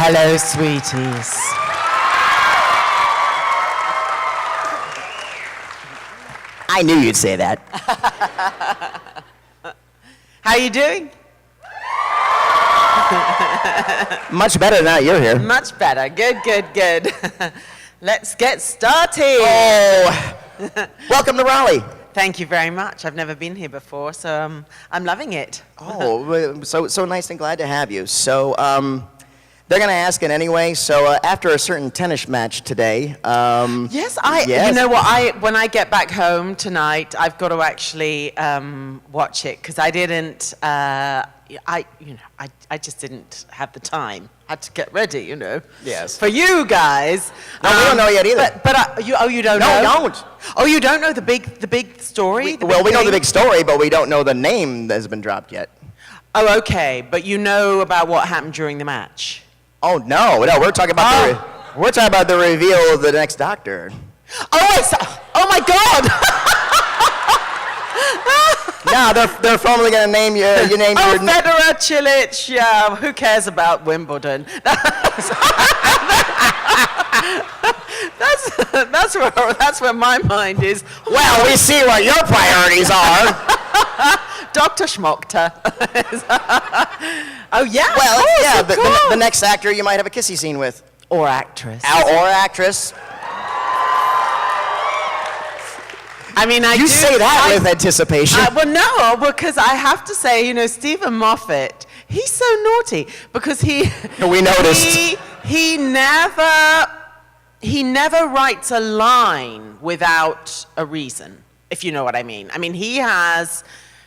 Hello, sweeties. I knew you'd say that. How you doing? Much better now you're here. Much better. Good, good, good. Let's get started. Oh, welcome to Raleigh. Thank you very much. I've never been here before, so I'm loving it. Oh, so nice and glad to have you. So, they're going to ask it anyway. So, after a certain tennis match today, yes. You know what? When I get back home tonight, I've got to actually watch it because I didn't. I just didn't have the time. Had to get ready, you know. Yes. For you guys. No, we don't know yet either. But you don't know? No, don't. Oh, you don't know the big story? We know the big story, but we don't know the name that has been dropped yet. Oh, okay. But you know about what happened during the match? Oh no, we're talking about the reveal of the next Doctor. Oh my God! No, they're formally going to name you. You name your. Federer, Cilic. Yeah, who cares about Wimbledon? That's where my mind is. Well, we see what your priorities are. Dr. Schmockter. Oh yeah. Well, of course. the next actor you might have a kissy scene with. Or actress. Or actress. I mean, you say that with anticipation. Well, no, because I have to say, you know, Stephen Moffat, he's so naughty because we noticed. He never writes a line without a reason, if you know what I mean. I mean, he has,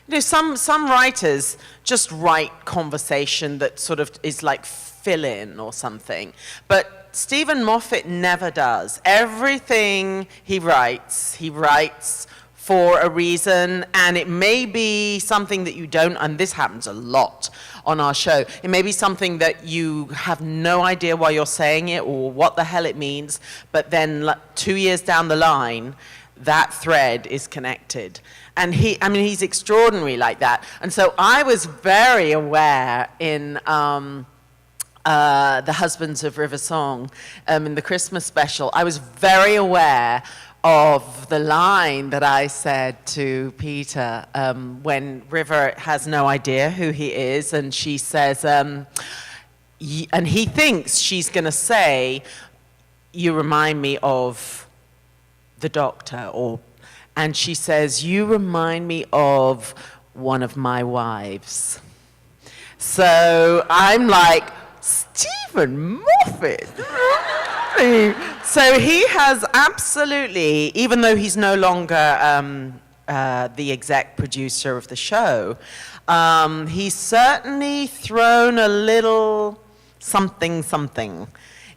you know, some writers just write conversation that sort of is like fill-in or something, but Stephen Moffat never does. Everything he writes for a reason, and it may be something that you don't, and this happens a lot on our show, it may be something that you have no idea why you're saying it or what the hell it means, but then 2 years down the line, that thread is connected. And he's extraordinary like that. And so I was very aware in The Husbands of River Song, in the Christmas special, I was very aware of the line that I said to Peter when River has no idea who he is, and she says, and he thinks she's going to say, "You remind me of the Doctor," and she says, "You remind me of one of my wives." So I'm like, Stephen Moffat. So he has absolutely, even though he's no longer the exec producer of the show, he's certainly thrown a little something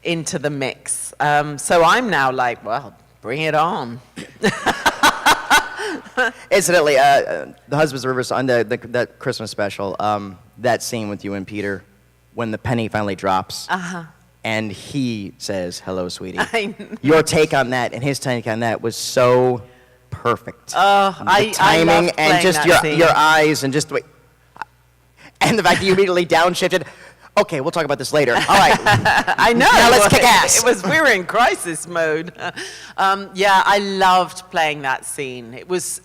into the mix. So I'm now like, well, bring it on. Incidentally, The Husbands of River Song, that Christmas special, that scene with you and Peter, when the penny finally drops, and he says, "Hello, sweetie." Your take on that and his take on that was so perfect. The timing and just your eyes and just the way, and the fact that you immediately downshifted. Okay, we'll talk about this later. All right. I know. Now let's kick ass. We were in crisis mode. Yeah, I loved playing that scene. It was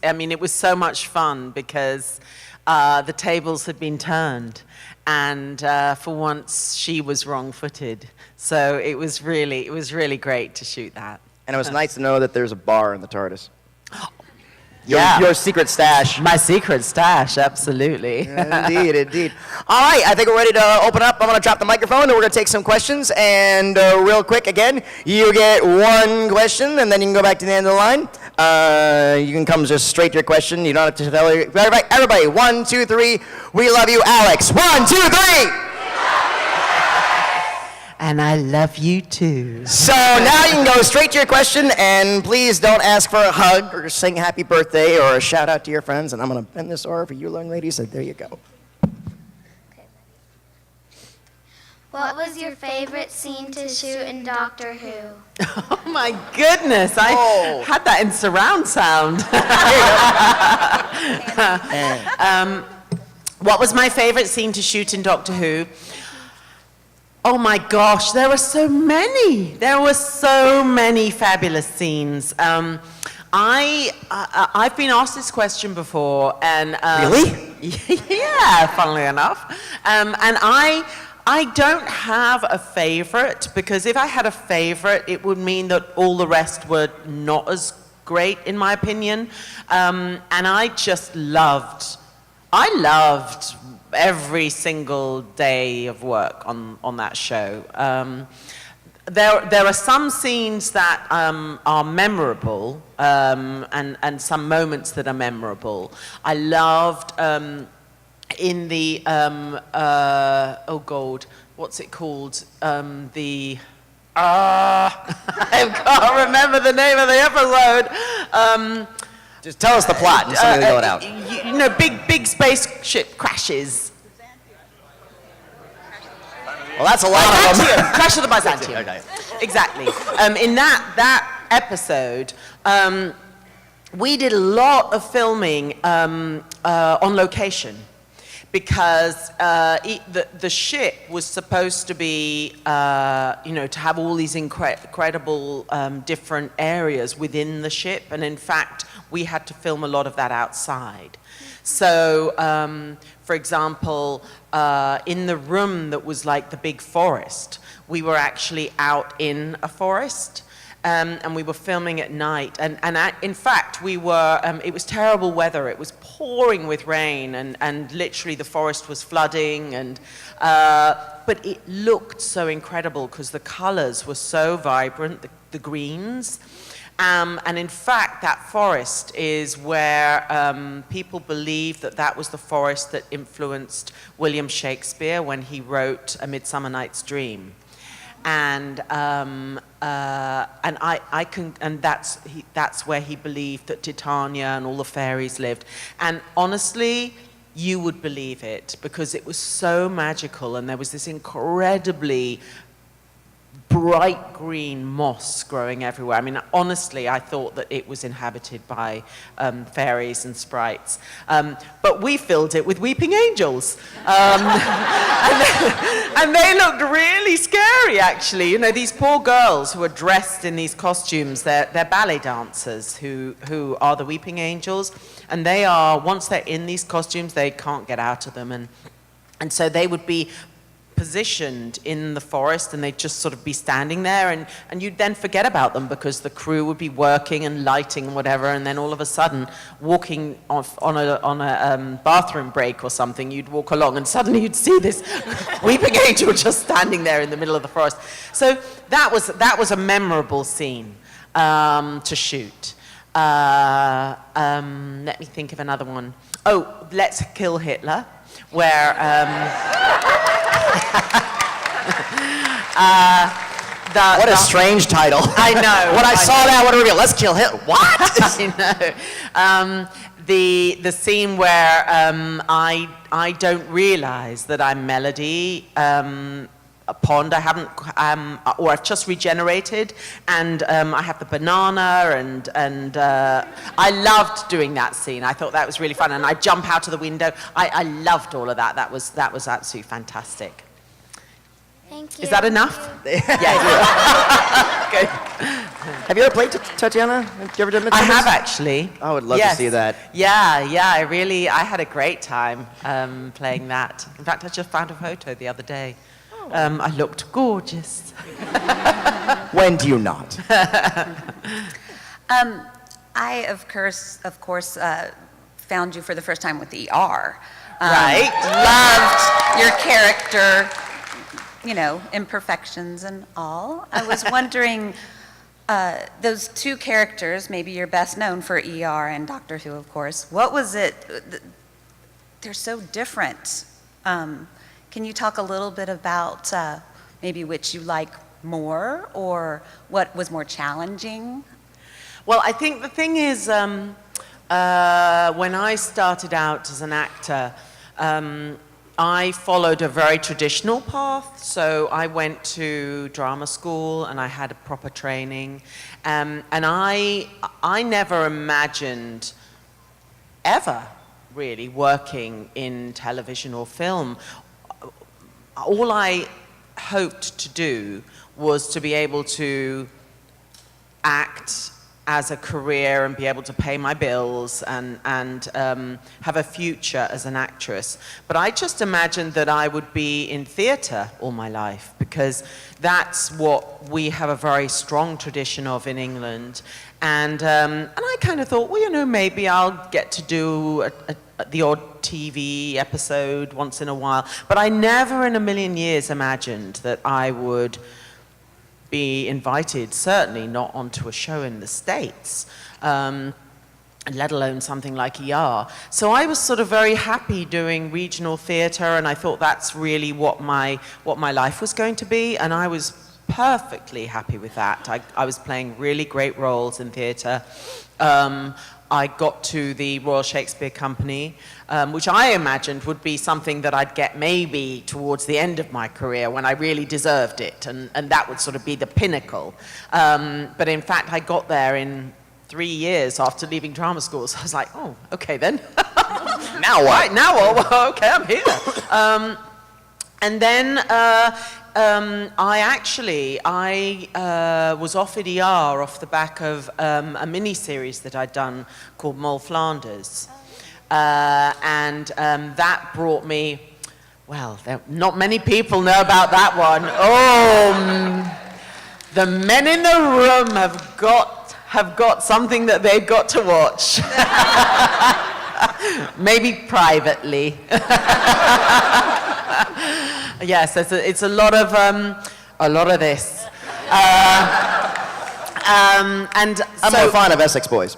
so much fun because the tables had been turned. And for once, she was wrong-footed. So it was really great to shoot that. And it was nice to know that there's a bar in the TARDIS. Your secret stash. My secret stash, absolutely. Indeed. All right, I think we're ready to open up. I'm going to drop the microphone, and we're going to take some questions. And real quick, again, you get one question, and then you can go back to the end of the line. You can come just straight to your question. You don't have to tell everybody. 1, 2, 3. We love you, Alex. 1, 2, 3. And I love you too. So now you can go straight to your question, and please don't ask for a hug or sing happy birthday or a shout out to your friends. And I'm going to bend this over for you young ladies, so there you go. Okay. What was your favorite scene to shoot in Doctor Who? Oh my goodness, I had that in surround sound. What was my favorite scene to shoot in Doctor Who? Oh my gosh, there were so many. There were so many fabulous scenes. I've been asked this question before, and really? Yeah, funnily enough. And I don't have a favorite, because if I had a favorite, it would mean that all the rest were not as great, in my opinion. And I loved every single day of work on that show. There are some scenes that are memorable, and some moments that are memorable. I loved in the oh God, what's it called? I can't remember the name of the episode. Just tell us the plot and somebody will go it out. You know, big spaceship crashes. Well, that's a lot of them. Crash of the Byzantium. Okay. Exactly. In that episode, we did a lot of filming on location, because the ship was supposed to be, to have all these incredible different areas within the ship, and in fact, we had to film a lot of that outside. So, for example, in the room that was like the big forest, we were actually out in a forest, and we were filming at night. And in fact, we were, it was terrible weather. It was pouring with rain, and literally the forest was flooding. And but it looked so incredible because the colors were so vibrant, the greens. And in fact, that forest is where people believe that was the forest that influenced William Shakespeare when he wrote A Midsummer Night's Dream. And that's where he believed that Titania and all the fairies lived. And honestly, you would believe it, because it was so magical, and there was this incredibly bright green moss growing everywhere. I mean, honestly, I thought that it was inhabited by fairies and sprites. But we filled it with weeping angels. And they looked really scary, actually. You know, these poor girls who are dressed in these costumes, they're ballet dancers who are the weeping angels. And they are, once they're in these costumes, they can't get out of them. And so they would be positioned in the forest, and they'd just sort of be standing there, and you'd then forget about them because the crew would be working and lighting and whatever, and then all of a sudden, walking off on a bathroom break or something, you'd walk along and suddenly you'd see this weeping angel just standing there in the middle of the forest. So that was a memorable scene to shoot. Let me think of another one. Oh, Let's Kill Hitler, where what a strange title. I know. When I saw that, what a reveal. Let's kill Hitler. What? I know. The scene where I don't realize that I'm Melody Pond. I haven't, or I've just regenerated, and I have the banana, and I loved doing that scene. I thought that was really fun, and I jump out of the window. I loved all of that. That was absolutely fantastic. Thank you. Is that enough? Yeah. Good. Have you ever played Tatiana? Have you ever done Midsummer? I have, actually. I would love to see that. Yeah. I had a great time playing that. In fact, I just found a photo the other day. I looked gorgeous. When do you not? I, of course, found you for the first time with ER. Right. Loved your character, imperfections and all. I was wondering, those two characters, maybe you're best known for ER and Doctor Who, of course. What was it? They're so different. Can you talk a little bit about maybe which you like more, or what was more challenging? Well, I think the thing is, when I started out as an actor, I followed a very traditional path. So I went to drama school, and I had a proper training. And I never imagined ever really working in television or film. All I hoped to do was to be able to act as a career and be able to pay my bills and have a future as an actress. But I just imagined that I would be in theatre all my life, because that's what we have a very strong tradition of in England. And I kind of thought, well, you know, maybe I'll get to do the odd TV episode once in a while. But I never in a million years imagined that I would be invited, certainly not onto a show in the States, let alone something like ER. So I was sort of very happy doing regional theatre, and I thought that's really what my life was going to be, and I was perfectly happy with that. I was playing really great roles in theatre. I got to the Royal Shakespeare Company, which I imagined would be something that I'd get maybe towards the end of my career when I really deserved it, and that would sort of be the pinnacle. But in fact, I got there in 3 years after leaving drama school, so I was like, oh, okay then. Now what? Right, now what? Well, okay, I'm here. And then I was offered ER off the back of a mini-series that I'd done called Mole Flanders. And that brought me, well, not many people know about that one. Oh, the men in the room have got something that they've got to watch. Maybe privately. Yes, it's a lot of this. And I'm so, more fond of Essex Boys.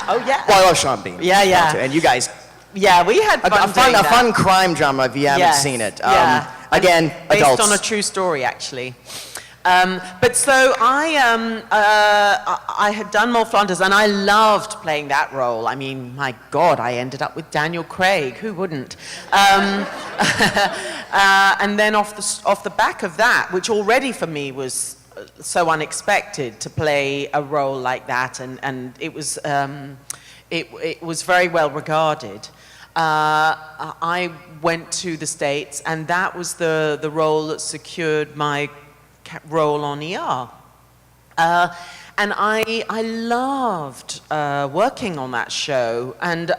Oh yeah. Well, I love Sean Bean. Yeah, yeah. And you guys, Yeah, we had fun a fun crime drama if you haven't Yes, seen it. yeah. Again, based adults. on a true story, actually. But so I had done Mole Flanders, and I loved playing that role. I mean, my God, I ended up with Daniel Craig. Who wouldn't? And then off the back of that, which already for me was so unexpected to play a role like that, and it was very well regarded. I went to the States, and that was the role that secured my role on ER. And I loved working on that show, and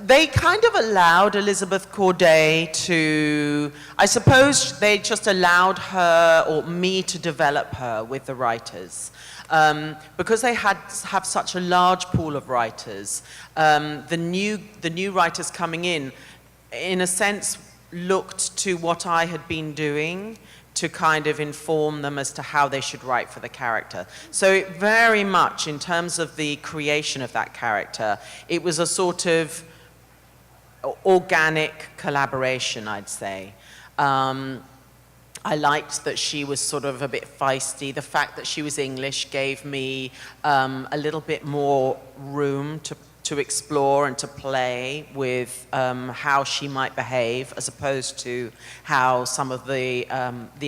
they kind of allowed Elizabeth Corday to, I suppose they just allowed her or me to develop her with the writers. Because they have such a large pool of writers, the new writers coming in a sense, looked to what I had been doing to kind of inform them as to how they should write for the character. So it very much, in terms of the creation of that character, it was a sort of organic collaboration, I'd say. I liked that she was sort of a bit feisty. The fact that she was English gave me a little bit more room to explore and to play with how she might behave, as opposed to how some of the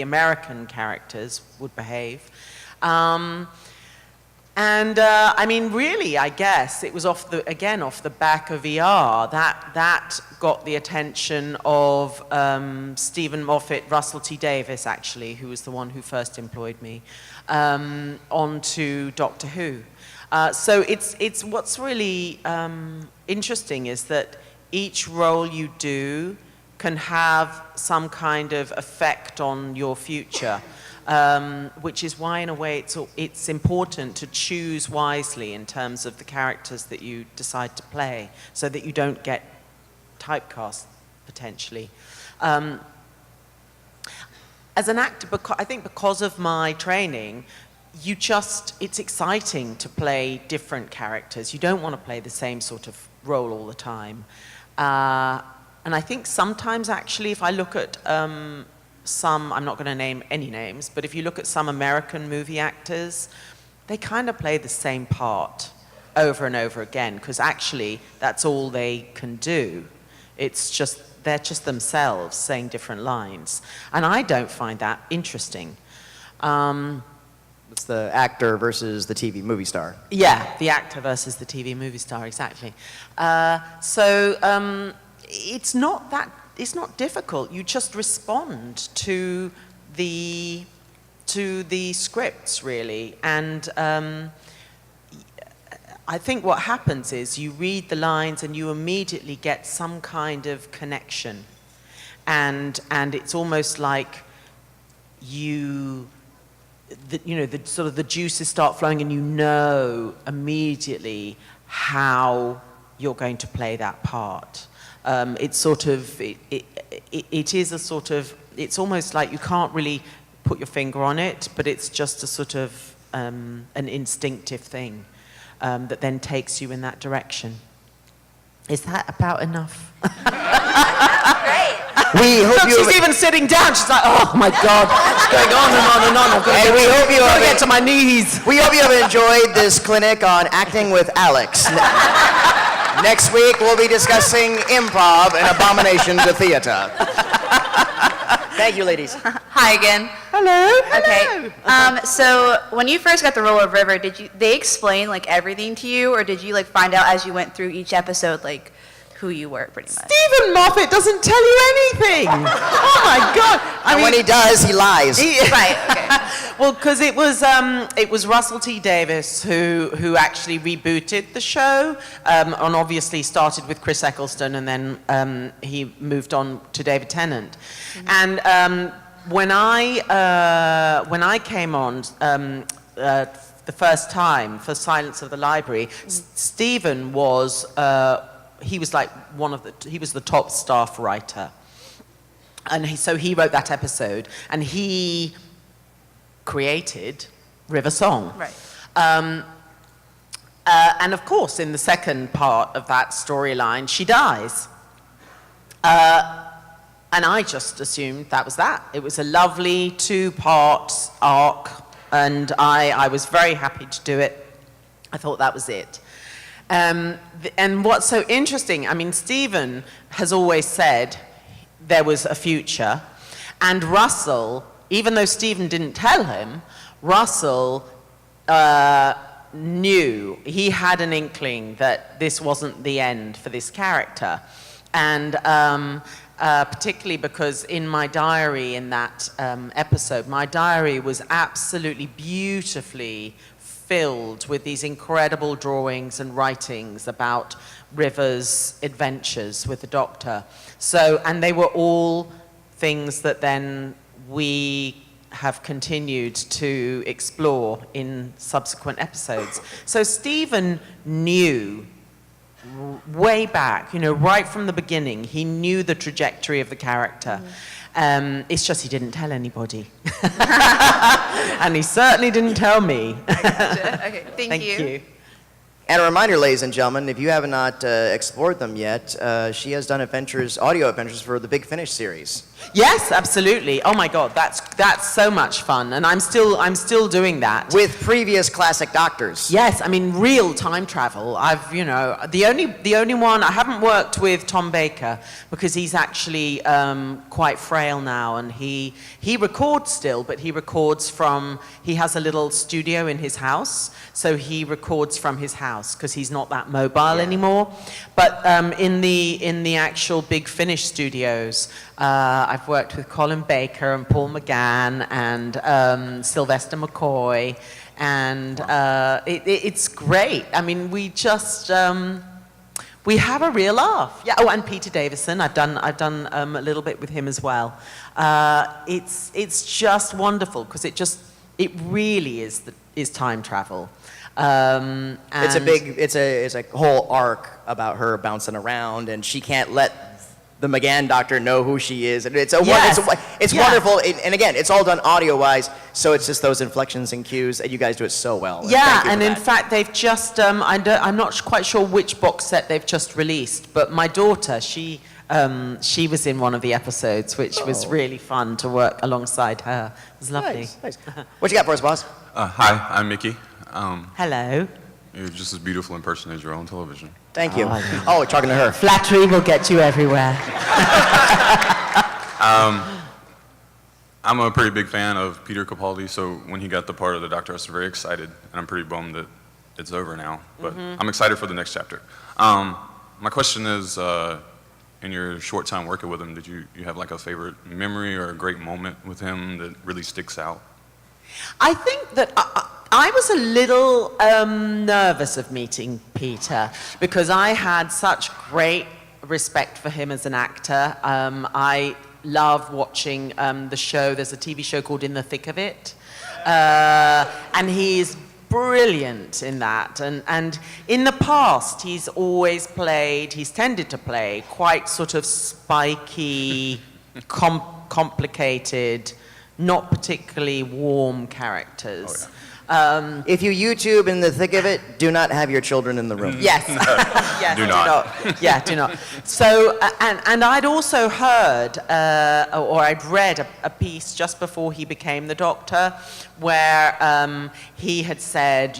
American characters would behave. I mean, really, I guess it was off the back of ER that got the attention of Stephen Moffat, Russell T Davies, actually, who was the one who first employed me, onto Doctor Who. So it's what's really interesting is that each role you do can have some kind of effect on your future. Which is why, in a way, it's important to choose wisely in terms of the characters that you decide to play, so that you don't get typecast, potentially. As an actor, I think because of my training, it's exciting to play different characters. You don't want to play the same sort of role all the time. And I think sometimes, actually, if I look at I'm not going to name any names, but if you look at some American movie actors, they kind of play the same part over and over again, because actually that's all they can do. They're just themselves saying different lines. And I don't find that interesting. It's the actor versus the TV movie star. Yeah, the actor versus the TV movie star, exactly. It's it's not difficult. You just respond to the scripts, really. And I think what happens is you read the lines and you immediately get some kind of connection. And it's almost like the sort of the juices start flowing, and you know immediately how you're going to play that part. It's sort of, it is a sort of, it's almost like you can't really put your finger on it, but it's just a sort of an instinctive thing that then takes you in that direction. Is that about enough? Great. We hope Look, she's even sitting down. She's like, oh my God, it's going on and on and on. I've got to get to my knees. We hope you have enjoyed this clinic on acting with Alex. Next week, we'll be discussing improv and abominations of theater. Thank you, ladies. Hi again. Hello. Okay. So when you first got the role of River, did they explain like everything to you, or did you like find out as you went through each episode like who you were pretty much? Stephen Moffat doesn't tell you anything. Oh my God. And when he does, he lies. Right. Okay. Well, because it was Russell T Davies who actually rebooted the show, and obviously started with Chris Eccleston, and then he moved on to David Tennant. Mm-hmm. And when I came on the first time for Silence of the Library, Stephen was he was like he was the top staff writer, and so he wrote that episode, and he created River Song. Right. And of course, in the second part of that storyline, she dies. And I just assumed that was that. It was a lovely 2-part arc, and I was very happy to do it. I thought that was it. And what's so interesting, I mean, Stephen has always said there was a future, and Russell, even though Stephen didn't tell him, Russell knew, he had an inkling that this wasn't the end for this character. And particularly because in my diary in that episode, my diary was absolutely beautifully filled with these incredible drawings and writings about River's adventures with the Doctor. So, and they were all things that then we have continued to explore in subsequent episodes. So Stephen knew way back, right from the beginning, he knew the trajectory of the character. It's just he didn't tell anybody. And he certainly didn't tell me. Okay, thank you. And a reminder, ladies and gentlemen, if you have not explored them yet, she has done audio adventures for the Big Finish series. Yes, absolutely. Oh my God, that's so much fun, and I'm still doing that with previous classic Doctors. Yes, I mean real time travel. I've the only one I haven't worked with Tom Baker because he's actually quite frail now, and he records still, but he has a little studio in his house, so he records from his house because he's not that mobile anymore. But in the actual Big Finish studios, I've worked with Colin Baker and Paul McGann and Sylvester McCoy, and it's great. I mean, we just we have a real laugh. Yeah. Oh, and Peter Davison. I've done a little bit with him as well. It's just wonderful because it really is time travel. It's a whole arc about her bouncing around, and she can't let the McGann Doctor know who she is, and it's wonderful. And again, it's all done audio-wise, so it's just those inflections and cues, and you guys do it so well. Yeah, and in fact, they've just I'm not quite sure which box set they've just released, but my daughter, she was in one of the episodes, which was really fun to work alongside her. It was lovely. Nice. What you got for us, boss? Hi, I'm Mickey. Hello. You're just as beautiful in person as you're on television. Thank you. Oh, talking to her. Flattery will get you everywhere. I'm a pretty big fan of Peter Capaldi, so when he got the part of the Doctor, I was very excited, and I'm pretty bummed that it's over now. But I'm excited for the next chapter. My question is, in your short time working with him, did you have like a favorite memory or a great moment with him that really sticks out? I think that I was a little nervous of meeting Peter because I had such great respect for him as an actor. I love watching the show. There's a TV show called In the Thick of It. And he's brilliant in that. And in the past, he's tended to play quite sort of spiky, complicated, not particularly warm characters. Oh, yeah. If you YouTube In the Thick of It, do not have your children in the room. Yes. Yes, Do not. Yeah, do not. So, and I'd also heard, or I'd read a piece just before he became the Doctor, where he had said,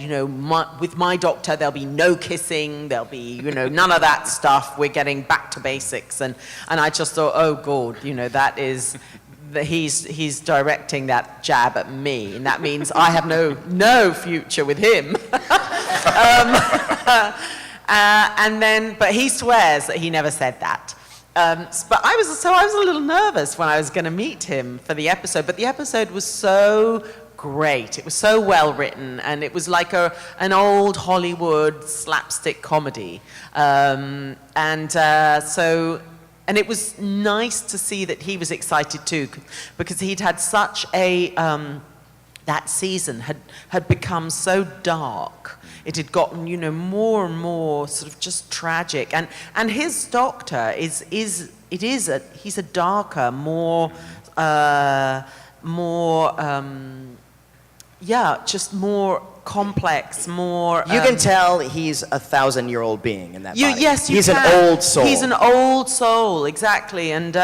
with my Doctor, there'll be no kissing, there'll be, none of that stuff. We're getting back to basics. And I just thought, oh, God, that is... that he's directing that jab at me, and that means I have no future with him. But he swears that he never said that. But I was a little nervous when I was going to meet him for the episode. But the episode was so great. It was so well written, and it was like an old Hollywood slapstick comedy. And it was nice to see that he was excited too, because he'd had such that season had become so dark. It had gotten, more and more sort of just tragic. And his Doctor he's a darker, just more complex, more... You can tell he's a 1,000-year-old being in that body. Yes, you He's can. an old soul. He's an old soul, exactly. And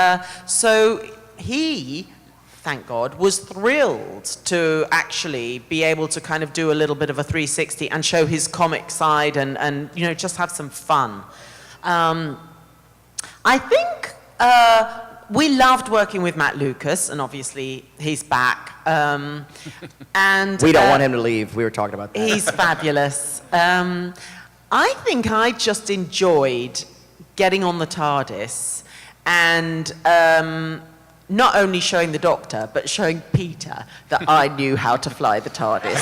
so he, thank God, was thrilled to actually be able to kind of do a little bit of a 360 and show his comic side and just have some fun. I think we loved working with Matt Lucas, and obviously he's back. And we don't want him to leave. We were talking about that. He's fabulous. I think I just enjoyed getting on the TARDIS and not only showing the Doctor, but showing Peter that I knew how to fly the TARDIS.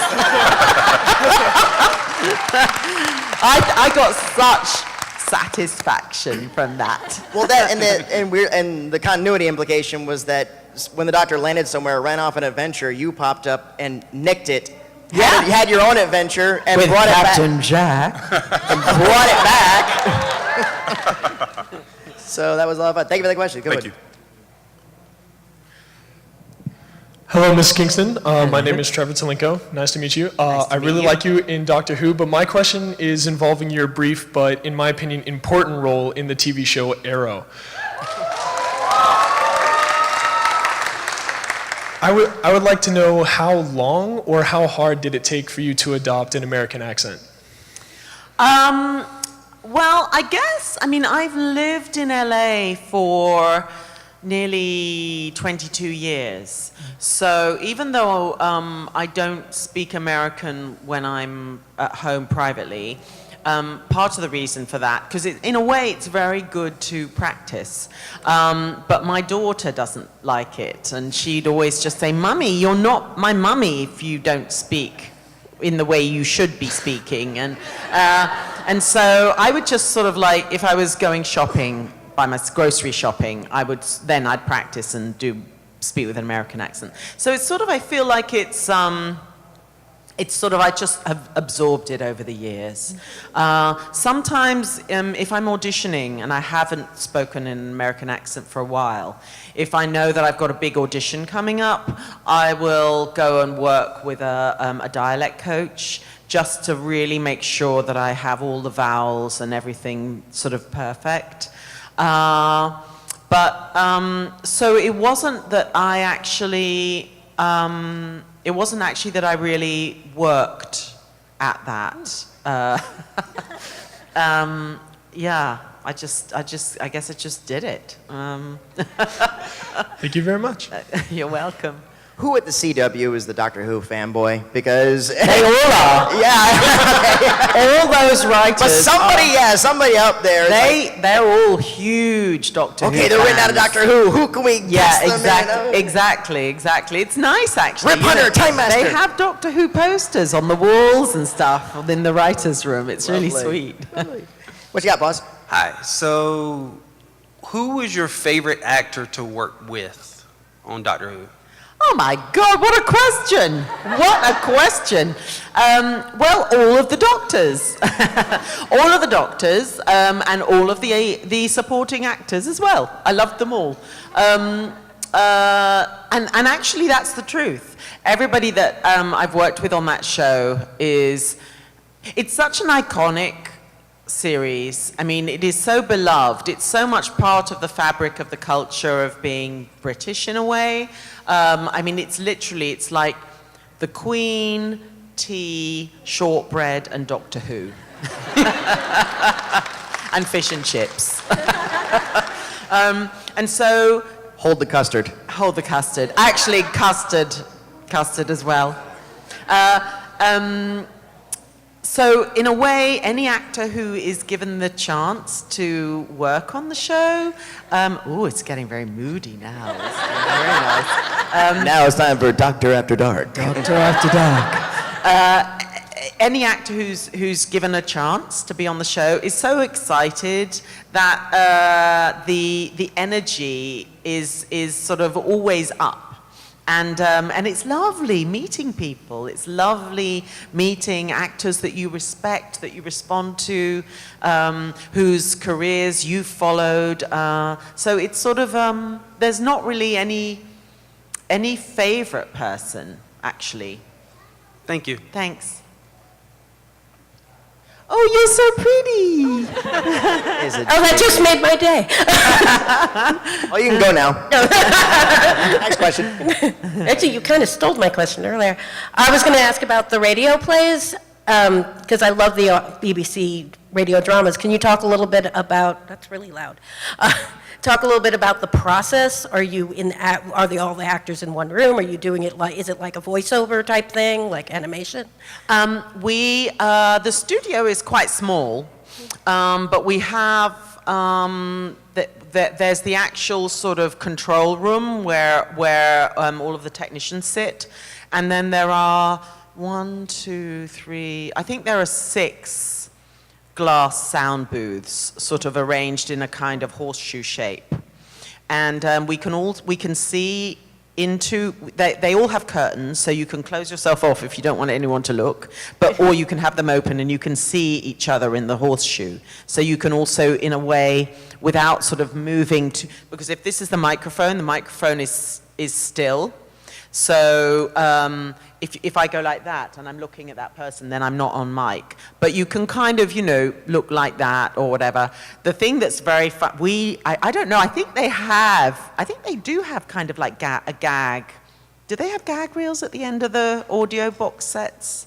I got such satisfaction from that. Well, and the continuity implication was that when the Doctor landed somewhere, ran off an adventure, you popped up and nicked it. You had your own adventure and With brought Captain it back. Jack. And brought it back. So that was a lot of fun. Thank you for the question. Good Thank one. you. Hello, Ms. Kingston. My name is Trevor Talenko. Nice to meet you. I really like you in Doctor Who, but my question is involving your brief, but in my opinion, important role in the TV show Arrow. I would like to know how long or how hard did it take for you to adopt an American accent? Well, I've lived in LA for nearly 22 years. So even though I don't speak American when I'm at home privately, part of the reason for that, because in a way it's very good to practice, but my daughter doesn't like it, and she'd always just say, "Mummy, you're not my mummy if you don't speak in the way you should be speaking." And so I would just sort of like, if I was going shopping, by my grocery shopping, I'd practice and speak with an American accent. So it's sort of, I feel like I just have absorbed it over the years. Sometimes if I'm auditioning and I haven't spoken in an American accent for a while, if I know that I've got a big audition coming up, I will go and work with a dialect coach just to really make sure that I have all the vowels and everything sort of perfect. So it wasn't that I actually... it wasn't actually that I really worked at that. I guess I just did it. Thank you very much. You're welcome. Who at the CW is the Doctor Who fanboy? Because They all are. yeah, All those writers. but somebody up there. is like, They're all huge Doctor Who. okay, they're written out of fans. Doctor Who. Who can we? Yeah, guess them in? exactly. It's nice, actually. Rip Hunter, Time Master. They have Doctor Who posters on the walls and stuff in the writers' room. It's really Lovely. sweet. What you got, boss? Hi. So, who was your favorite actor to work with on Doctor Who? Oh my God, what a question! What a question! Well, all of the Doctors. All of the Doctors, and all of the supporting actors as well. I loved them all. And actually, that's the truth. Everybody that I've worked with on that show it's such an iconic series. I mean, it is so beloved. It's so much part of the fabric of the culture of being British in a way. I mean, it's like the Queen, tea, shortbread, and Doctor Who. And fish and chips. And so... Hold the custard. Hold the custard. Actually, custard as well. So in a way, any actor who is given the chance to work on the show, it's getting very moody now. It's very nice. Now it's time for Doctor After Dark. Doctor After Dark. Any actor who's given a chance to be on the show is so excited that the energy is sort of always up. And it's lovely meeting people. It's lovely meeting actors that you respect, that you respond to, whose careers you've followed. So it's sort of, there's not really any favorite person, actually. Thank you. Thanks. Oh, you're so pretty. Oh, that just made my day. Oh, you can go now. Next question. Actually, you kind of stole my question earlier. I was going to ask about the radio plays, because I love the BBC radio dramas. Can you talk a little bit about, that's really loud, talk a little bit about the process? Are all the actors in one room? Are you doing it is it like a voiceover type thing, like animation? The studio is quite small, but we have, there's the actual sort of control room where all of the technicians sit, and then there are 1, 2, 3, I think there are 6 glass sound booths sort of arranged in a kind of horseshoe shape. And we can see into, they all have curtains, so you can close yourself off if you don't want anyone to look, or you can have them open and you can see each other in the horseshoe. So you can also, in a way, without sort of moving to, because if this is the microphone is still. So if I go like that and I'm looking at that person, then I'm not on mic. But you can kind of, look like that or whatever. The thing that's very fun, I don't know, I think they do have kind of like a gag. Do they have gag reels at the end of the audio box sets?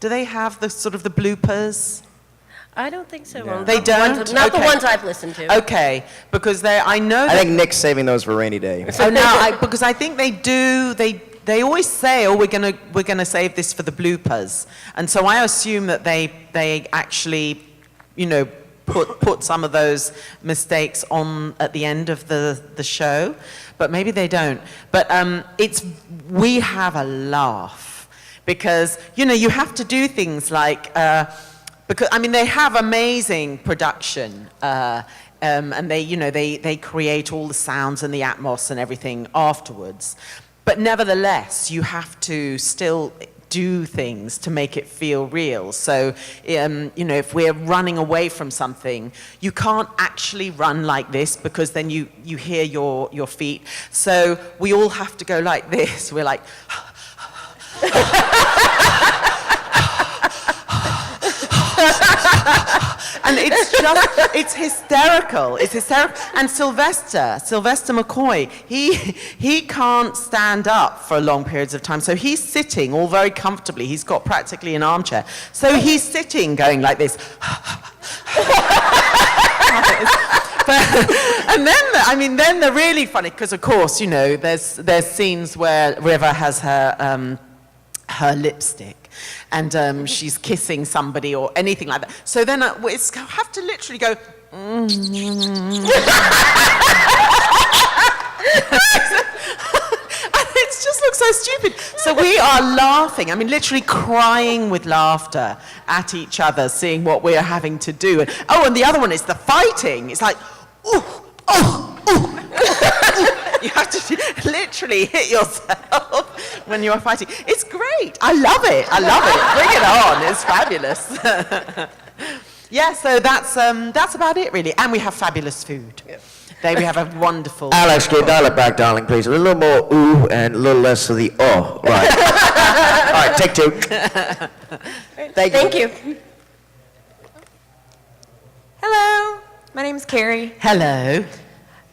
Do they have the sort of the bloopers? I don't think so. No. They don't? Not the Okay. ones I've listened to. Okay, because I know I that... think Nick's saving those for a rainy day. Oh, no, because I think they do, they always say, oh, we're gonna save this for the bloopers. And so I assume that they actually, put some of those mistakes on at the end of the show, but maybe they don't. But we have a laugh because, you have to do things like, because, they have amazing production, and they create all the sounds and the atmos and everything afterwards. But nevertheless, you have to still do things to make it feel real. So, if we're running away from something, you can't actually run like this because then you hear your feet. So we all have to go like this. We're like... And it's hysterical. It's hysterical. And Sylvester McCoy, he can't stand up for long periods of time. So he's sitting all very comfortably. He's got practically an armchair. So he's sitting going like this. And then they're really funny because, of course, there's scenes where River has her her lipstick, and she's kissing somebody or anything like that. So then I have to literally go. It just looks so stupid. So we are laughing, literally crying with laughter at each other, seeing what we're having to do. And the other one is the fighting. It's like, ooh, oh, ooh. You have to literally hit yourself when you're fighting. It's great. I love it. Bring it on. It's fabulous. Yeah, so that's about it, really. And we have fabulous food. Yeah. We have a wonderful... Alex, can you dial it back, darling, please? A little more ooh and a little less of the oh. Right. All right, take two. Thank you. Hello, my name is Carrie. Hello.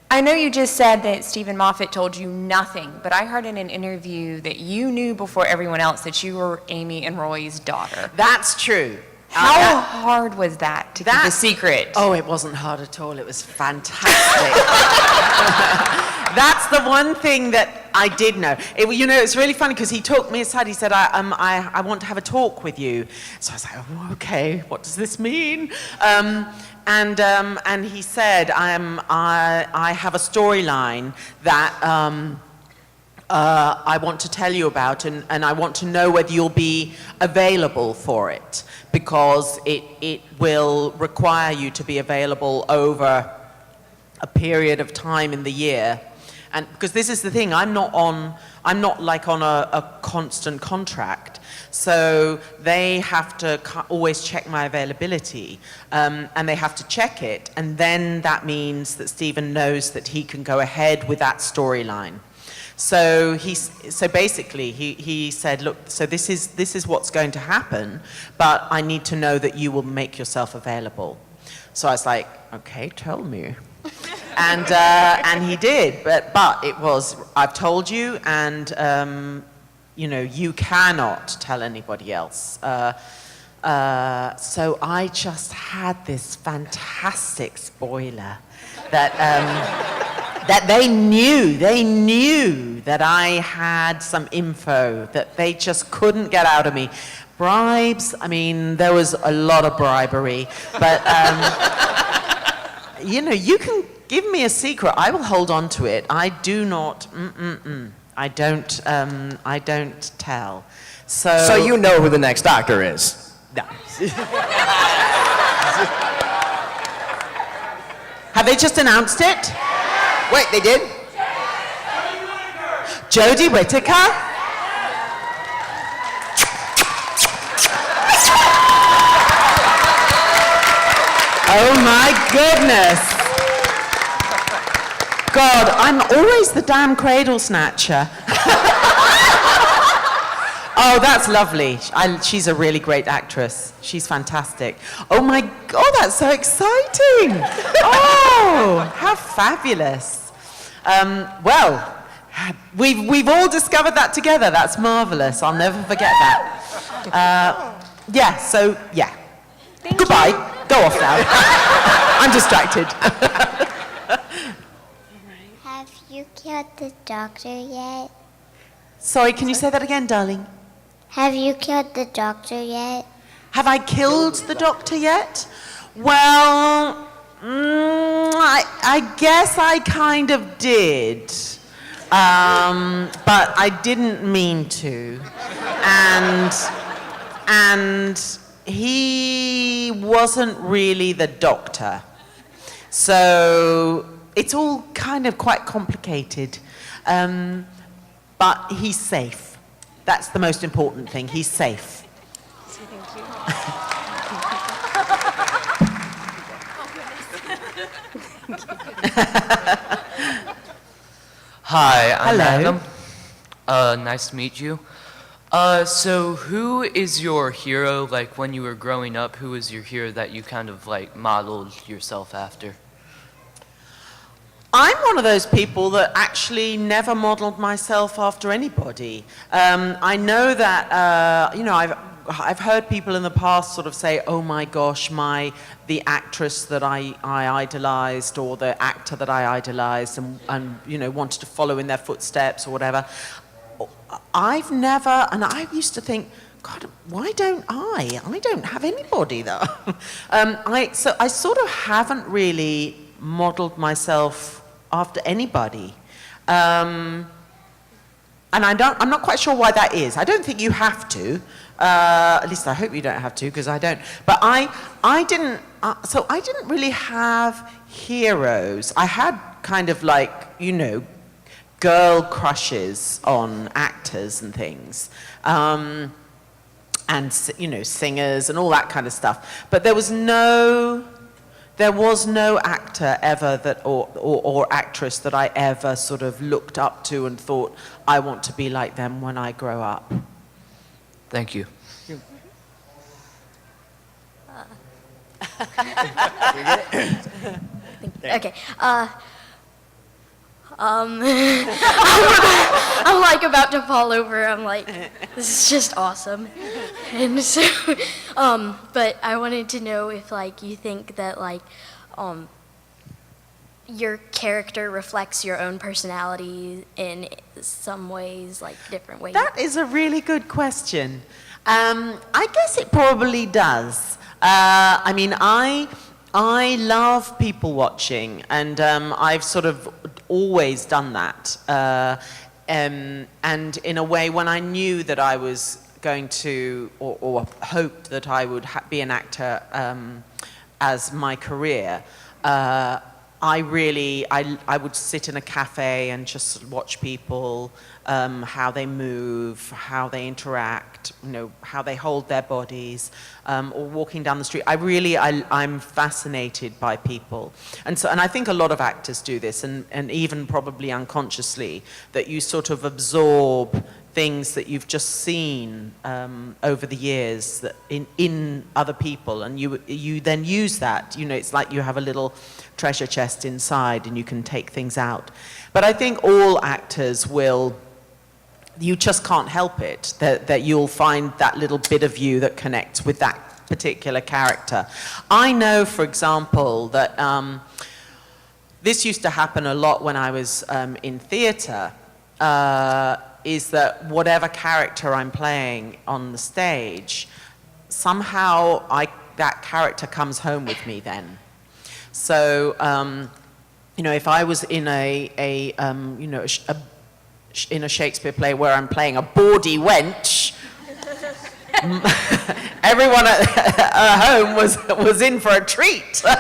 I know you just said that Stephen Moffat told you nothing, but I heard in an interview that you knew before everyone else that you were Amy and Roy's daughter. That's true. How hard was that to keep a secret? Oh, it wasn't hard at all. It was fantastic. That's the one thing that I did know. It's really funny because he took me aside. He said, I want to have a talk with you. So I was like, oh, okay, what does this mean? And he said, I have a storyline that I want to tell you about, and I want to know whether you'll be available for it, because it will require you to be available over a period of time in the year. And because this is the thing, I'm not like on a constant contract. So they have to always check my availability, and they have to check it. And then that means that Stephen knows that he can go ahead with that storyline. So basically he said, look, so this is what's going to happen, but I need to know that you will make yourself available. So I was like, okay, tell me. And he did, but it was, I've told you, and you cannot tell anybody else. So I just had this fantastic spoiler that they knew that I had some info that they just couldn't get out of me. Bribes, there was a lot of bribery, but you can give me a secret, I will hold on to it. I do not, I don't tell. So you know who the next Doctor is? No. Have they just announced it? Wait, they did? Jodie Whittaker? Oh my goodness. God, I'm always the damn cradle snatcher. Oh, that's lovely. She's a really great actress. She's fantastic. Oh my God, that's so exciting. Oh, how fabulous. Well, we've all discovered that together. That's marvelous. I'll never forget that. Yeah. Goodbye. Go off now. I'm distracted. Have you killed the doctor yet? Sorry, can you say that again, darling? Have you killed the doctor yet? Have I killed the doctor yet? Well, I guess I kind of did. But I didn't mean to. And he wasn't really the doctor. So it's all kind of quite complicated. But he's safe. That's the most important thing. He's safe. Thank you. Hi, I'm Hello. Adam. Nice to meet you. So who is your hero, like when you were growing up, who was your hero that you kind of like modeled yourself after? I'm one of those people that actually never modeled myself after anybody. I know that, I've heard people in the past sort of say, oh my gosh, the actress that I idolized or the actor that I idolized and you know, wanted to follow in their footsteps or whatever. I've never, and I used to think, God, why don't I? I don't have anybody though. So I sort of haven't really modeled myself after anybody. And I'm not quite sure why that is. I don't think you have to. At least I hope you don't have to, because I don't. But I didn't really have heroes. I had kind of like, you know, girl crushes on actors and things. And, you know, singers and all that kind of stuff. But there was no actor ever that, or actress that I ever sort of looked up to and thought, I want to be like them when I grow up. Thank you. Okay. I'm like about to fall over. I'm like, this is just awesome. And so, but I wanted to know if like you think that like, your character reflects your own personality in some ways, like different ways. That is a really good question. I guess it probably does. I mean, I love people watching, and I've sort of always done that. And in a way, when I knew that I was going to, or hoped that I would be an actor as my career, I would sit in a cafe and just watch people, how they move, how they interact, you know, how they hold their bodies, or walking down the street. I'm fascinated by people. And I think a lot of actors do this, and even probably unconsciously, that you sort of absorb things that you've just seen over the years that in other people, and you then use that. You know, it's like you have a little treasure chest inside and you can take things out. But I think all actors you just can't help it, that you'll find that little bit of you that connects with that particular character. I know, for example, that this used to happen a lot when I was in theatre, is that whatever character I'm playing on the stage, somehow that character comes home with me then. So, you know, if I was in in a Shakespeare play where I'm playing a bawdy wench, everyone at home was in for a treat. But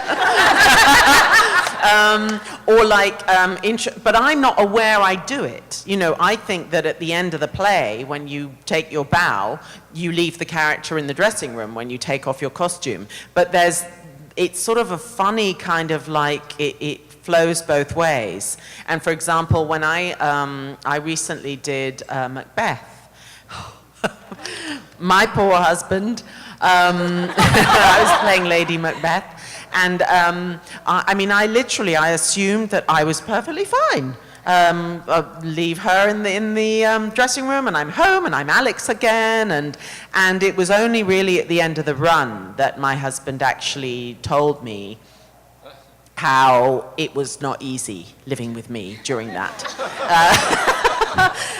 I'm not aware I do it. You know, I think that at the end of the play, when you take your bow, you leave the character in the dressing room when you take off your costume. But it's sort of a funny kind of like, it flows both ways. And for example, when I recently did Macbeth, my poor husband, I was playing Lady Macbeth, and I assumed that I was perfectly fine. Leave her in the dressing room, and I'm home, and I'm Alex again, and it was only really at the end of the run that my husband actually told me how it was not easy living with me during that.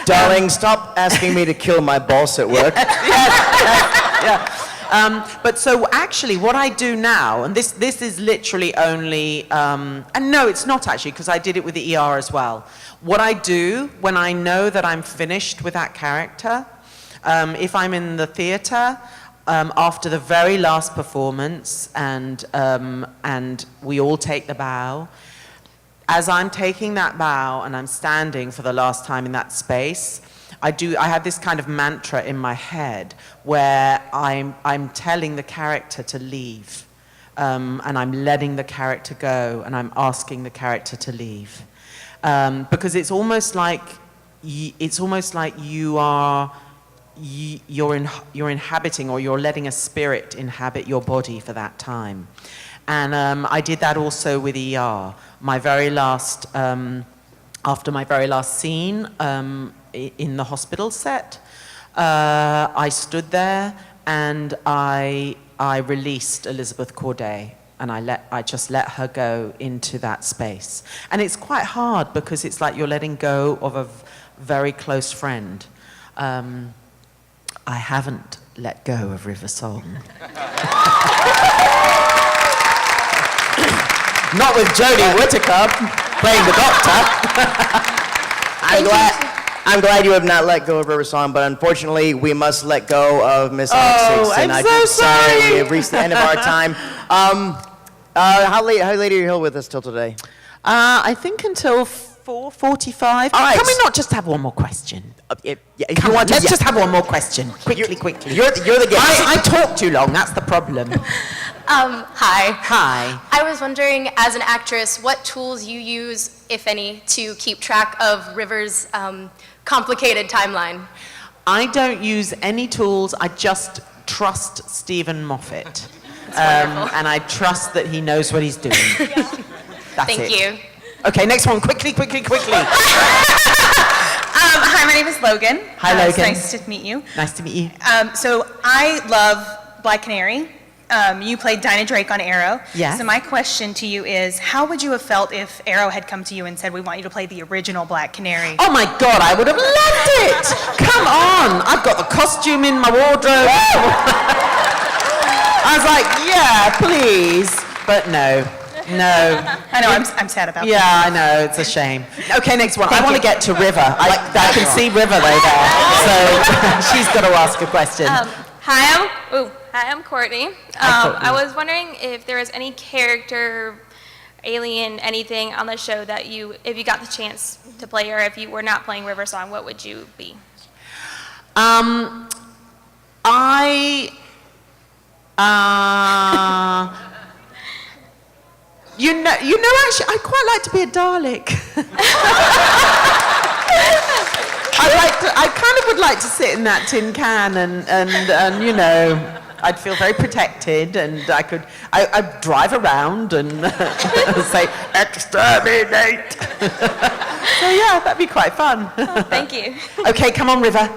Darling, stop asking me to kill my boss at work. But so actually what I do now, and this is literally only, and no, it's not actually, because I did it with the ER as well. What I do when I know that I'm finished with that character, if I'm in the theater, after the very last performance, and we all take the bow, as I'm taking that bow and I'm standing for the last time in that space, I have this kind of mantra in my head where I'm telling the character to leave, and I'm letting the character go, and I'm asking the character to leave, because it's almost like you're inhabiting, or you're letting a spirit inhabit your body for that time. And I did that also with ER. My very last, after my very last scene in the hospital set, I stood there and I released Elizabeth Corday, and I just let her go into that space. And it's quite hard because it's like you're letting go of a very close friend. I haven't let go of River Song. Not with Jodie Whittaker playing the Doctor. I'm glad you have not let go of River Song, but unfortunately, we must let go of Miss Alex Kingston. I'm so sorry. We have reached the end of our time. How late are you here with us till today? I think until 4:45. All right. Can we not just have one more question? If Come you on, want to, let's just have one more question. Quickly. You're the guest. I talk too long, that's the problem. Hi. Hi. I was wondering, as an actress, what tools you use, if any, to keep track of River's complicated timeline. I don't use any tools, I just trust Stephen Moffat. And I trust that he knows what he's doing. That's Thank it. you. Okay, next one, quickly. Hi, my name is Logan. Hi, Logan. It's nice to meet you. Nice to meet you. So I love Black Canary. You played Dinah Drake on Arrow. Yes. So my question to you is, how would you have felt if Arrow had come to you and said, we want you to play the original Black Canary? Oh my God, I would have loved it! Come on, I've got the costume in my wardrobe. I was like, yeah, please. But no. I know, I'm sad about that. Yeah, I know, it's a shame. Okay, next one. I want to get to River. I can see River though there. So she's got to ask a question. Hi, I'm Courtney. Hi, Courtney. I was wondering if there was any character, alien, anything on the show that you, if you got the chance to play, or if you were not playing River Song, what would you be? You know, actually, I quite like to be a Dalek. I kind of would like to sit in that tin can and you know, I'd feel very protected, and I'd drive around and say, exterminate. So yeah, that'd be quite fun. Thank you. Okay, come on, River.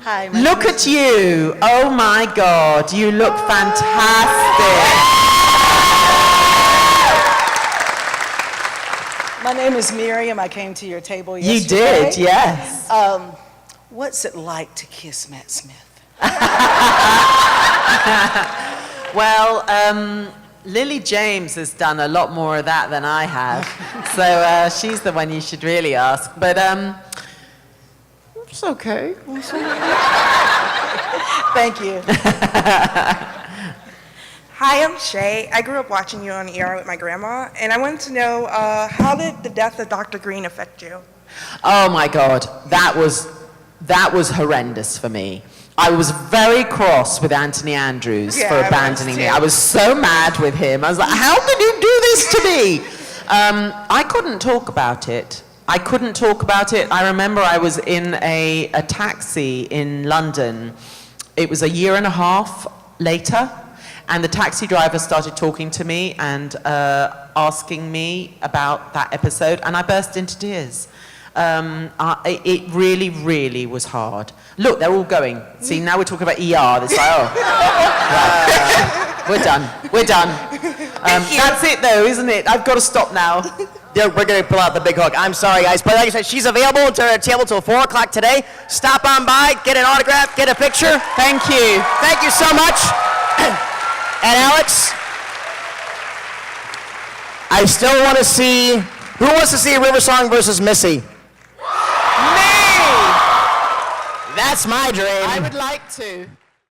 Hi. Look at you. Oh my God, you look fantastic. My name is Miriam. I came to your table You yesterday. did, yes. What's it like to kiss Matt Smith? Well, Lily James has done a lot more of that than I have, so she's the one you should really ask. But it's okay. Thank you. Hi, I'm Shay. I grew up watching you on ER with my grandma, and I wanted to know, how did the death of Dr. Greene affect you? Oh my God, that was horrendous for me. I was very cross with Anthony Andrews for abandoning me. I was so mad with him. I was like, how can you do this to me? I couldn't talk about it. I remember I was in a taxi in London. It was a year and a half later. And the taxi driver started talking to me and asking me about that episode, and I burst into tears. It really, really was hard. Look, they're all going. See, now we're talking about ER. It's like, oh. We're done. That's it, though, isn't it? I've got to stop now. Yeah, we're going to pull out the big hook. I'm sorry, guys. But like I said, she's available to her table till 4 o'clock today. Stop on by, get an autograph, get a picture. Thank you. Thank you so much. And Alex, I still want to see, who wants to see River Song versus Missy? Me! That's my dream. I would like to.